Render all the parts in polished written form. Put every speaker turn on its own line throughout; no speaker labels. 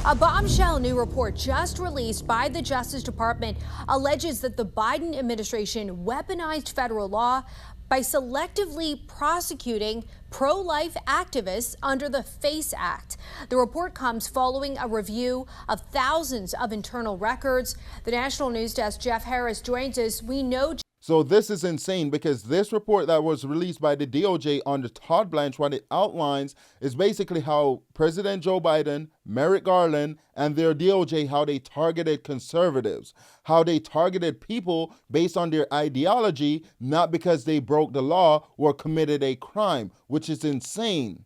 A bombshell new report just released by the Justice Department alleges that the Biden administration weaponized federal law by selectively prosecuting pro-life activists under the FACE Act. The report comes following a review of thousands of internal records. The National News Desk, Jeff Harris, joins us. We know.
So this is insane because this report that was released by the DOJ under Todd Blanche, what it outlines is basically how President Joe Biden, Merrick Garland, and their DOJ, how they targeted conservatives, how they targeted people based on their ideology, not because they broke the law or committed a crime, which is insane.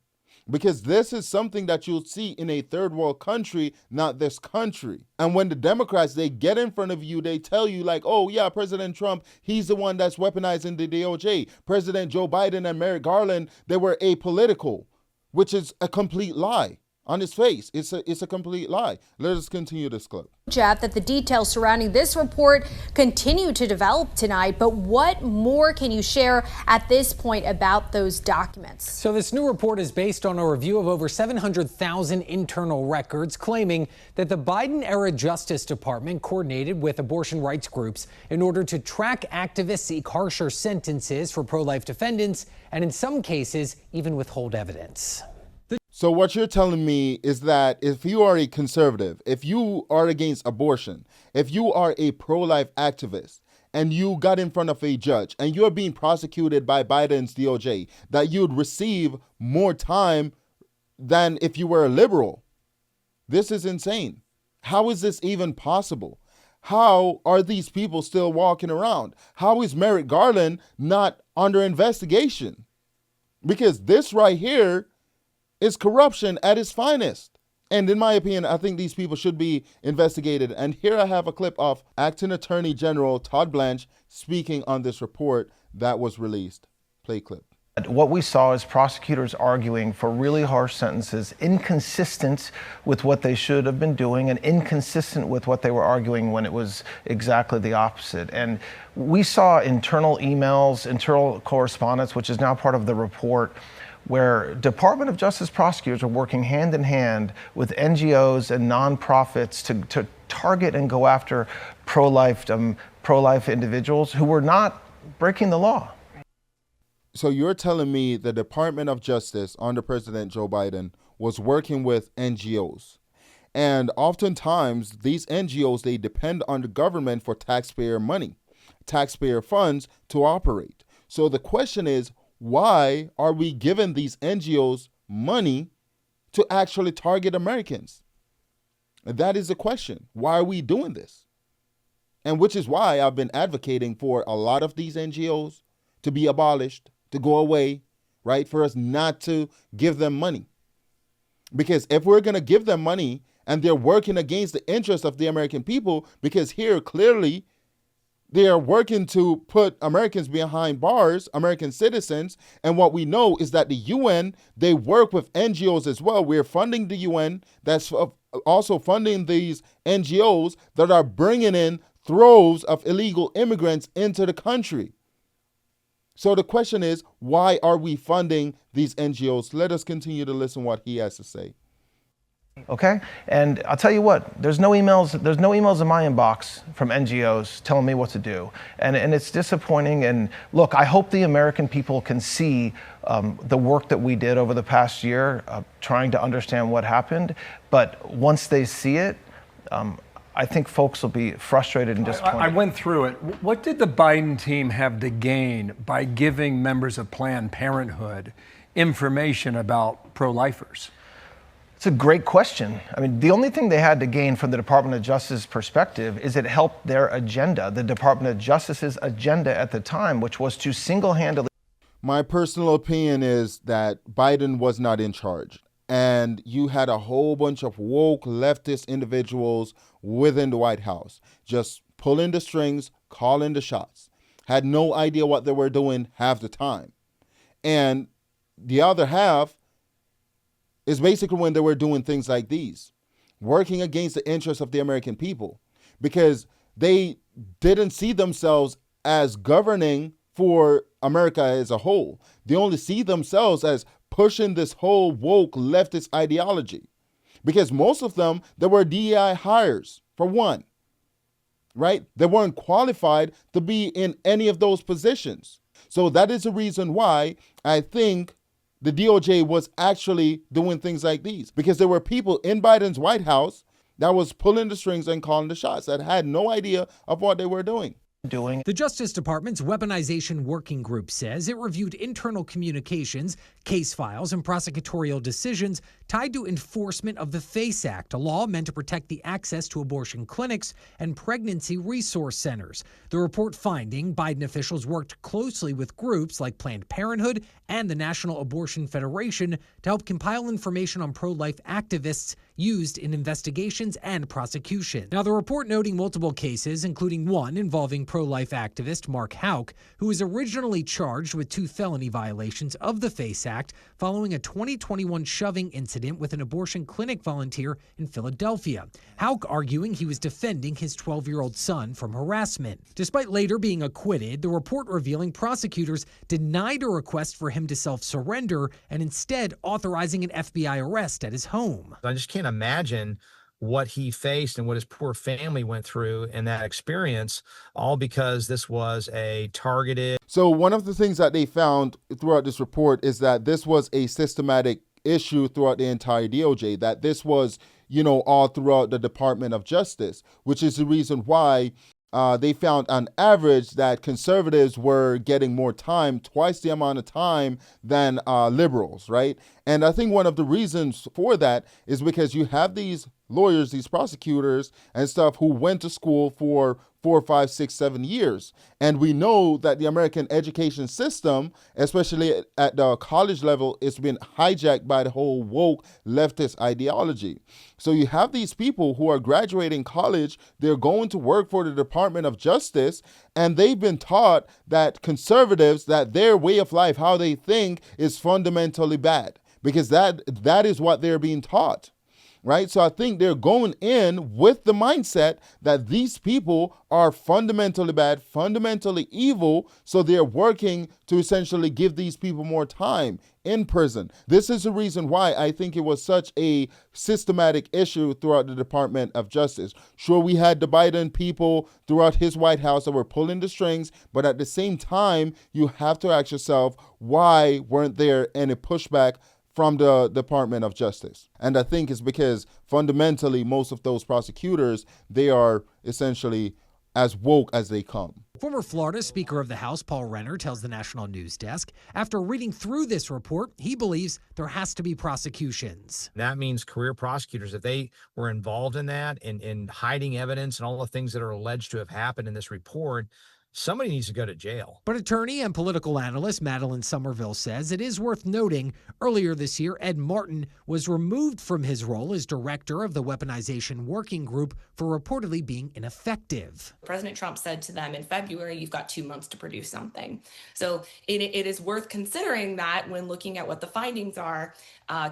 Because this is something that you'll see in a third world country, not this country. And when the Democrats, they get in front of you, they tell you like, oh yeah, President Trump, he's the one that's weaponizing the DOJ. President Joe Biden and Merrick Garland, they were apolitical, which is a complete lie. On his face, it's a complete lie. Let us continue this clip.
Jeff, that the details surrounding this report continue to develop tonight, but what more can you share at this point about those documents?
So this new report is based on a review of over 700,000 internal records, claiming that the Biden-era Justice Department coordinated with abortion rights groups in order to track activists, seek harsher sentences for pro-life defendants, and in some cases, even withhold evidence.
So what you're telling me is that if you are a conservative, if you are against abortion, if you are a pro-life activist, and you got in front of a judge and you're being prosecuted by Biden's DOJ, that you'd receive more time than if you were a liberal. This is insane. How is this even possible? How are these people still walking around? How is Merrick Garland not under investigation? Because this right here is corruption at its finest. And in my opinion, I think these people should be investigated. And here I have a clip of Acting Attorney General Todd Blanche speaking on this report that was released. Play clip.
What we saw is prosecutors arguing for really harsh sentences, inconsistent with what they should have been doing and inconsistent with what they were arguing when it was exactly the opposite. And we saw internal emails, internal correspondence, which is now part of the report, where Department of Justice prosecutors are working hand in hand with NGOs and nonprofits to target and go after pro-life individuals who were not breaking the law.
So you're telling me the Department of Justice under President Joe Biden was working with NGOs. And oftentimes these NGOs, they depend on the government for taxpayer money, taxpayer funds to operate. So the question is, why are we giving these NGOs money to actually target Americans? And that is the question. Why are we doing this? And which is why I've been advocating for a lot of these NGOs to be abolished, to go away, right? For us not to give them money. Because if we're going to give them money and they're working against the interests of the American people, because here clearly they are working to put Americans behind bars, American citizens. And what we know is that the UN, they work with NGOs as well. We're funding the UN. That's also funding these NGOs that are bringing in droves of illegal immigrants into the country. So the question is, why are we funding these NGOs? Let us continue to listen what he has to say.
Okay, and I'll tell you what, there's no emails in my inbox from NGOs telling me what to do. And it's disappointing. And look, I hope the American people can see the work that we did over the past year, trying to understand what happened. But once they see it, I think folks will be frustrated and disappointed.
I went through it. What did the Biden team have to gain by giving members of Planned Parenthood information about pro-lifers?
It's a great question. I mean, the only thing they had to gain from the Department of Justice perspective is it helped their agenda, the Department of Justice's agenda at the time, which was to single-handedly.
My personal opinion is that Biden was not in charge. And you had a whole bunch of woke leftist individuals within the White House, just pulling the strings, calling the shots, had no idea what they were doing half the time. And the other half is basically when they were doing things like these, working against the interests of the American people, because they didn't see themselves as governing for America as a whole. They only see themselves as pushing this whole woke leftist ideology. because most of them, they were DEI hires, for one, right? They weren't qualified to be in any of those positions. So that is the reason why I think the DOJ was actually doing things like these, because there were people in Biden's White House that was pulling the strings and calling the shots that had no idea of what they were doing.
The Justice Department's Weaponization Working Group says it reviewed internal communications, case files, and prosecutorial decisions tied to enforcement of the FACE Act, a law meant to protect the access to abortion clinics and pregnancy resource centers. The report finding Biden officials worked closely with groups like Planned Parenthood and the National Abortion Federation to help compile information on pro-life activists used in investigations and prosecution. Now, the report noting multiple cases, including one involving pro-life activist Mark Houck, who was originally charged with 2 felony violations of the FACE Act following a 2021 shoving incident with an abortion clinic volunteer in Philadelphia. Houck arguing he was defending his 12-year-old son from harassment. Despite later being acquitted, the report revealing prosecutors denied a request for him to self-surrender and instead authorizing an FBI arrest at his home.
I just can't imagine what he faced and what his poor family went through in that experience, all because this was a targeted.
So one of the things that they found throughout this report is that this was a systematic issue throughout the entire DOJ, that this was, all throughout the Department of Justice, which is the reason why they found on average that conservatives were getting more time, twice the amount of time than liberals, right? And I think one of the reasons for that is because you have these lawyers, these prosecutors and stuff who went to school for 4, 5, 6, 7 years. And we know that the American education system, especially at the college level, is been hijacked by the whole woke leftist ideology. So you have these people who are graduating college, they're going to work for the Department of Justice, and they've been taught that conservatives, that their way of life, how they think, is fundamentally bad, because that is what they're being taught. Right? So I think they're going in with the mindset that these people are fundamentally bad, fundamentally evil. So they're working to essentially give these people more time in prison. This is the reason why I think it was such a systematic issue throughout the Department of Justice. Sure, we had the Biden people throughout his White House that were pulling the strings, but at the same time, you have to ask yourself, why weren't there any pushback from the Department of Justice? And I think it's because fundamentally most of those prosecutors, they are essentially as woke as they come.
Former Florida Speaker of the House Paul Renner tells the National News Desk, after reading through this report, he believes there has to be prosecutions.
That means career prosecutors, if they were involved in that, in hiding evidence and all the things that are alleged to have happened in this report, somebody needs to go to jail.
But attorney and political analyst Madeline Somerville says it is worth noting earlier this year, Ed Martin was removed from his role as director of the Weaponization Working Group for reportedly being ineffective.
President Trump said to them in February, you've got 2 months to produce something. So it is worth considering that when looking at what the findings are,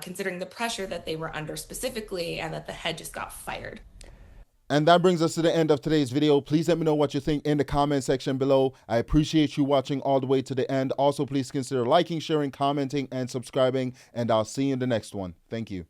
considering the pressure that they were under specifically and that the head just got fired.
And that brings us to the end of today's video. Please let me know what you think in the comment section below. I appreciate you watching all the way to the end. Also, please consider liking, sharing, commenting, and subscribing. And I'll see you in the next one. Thank you.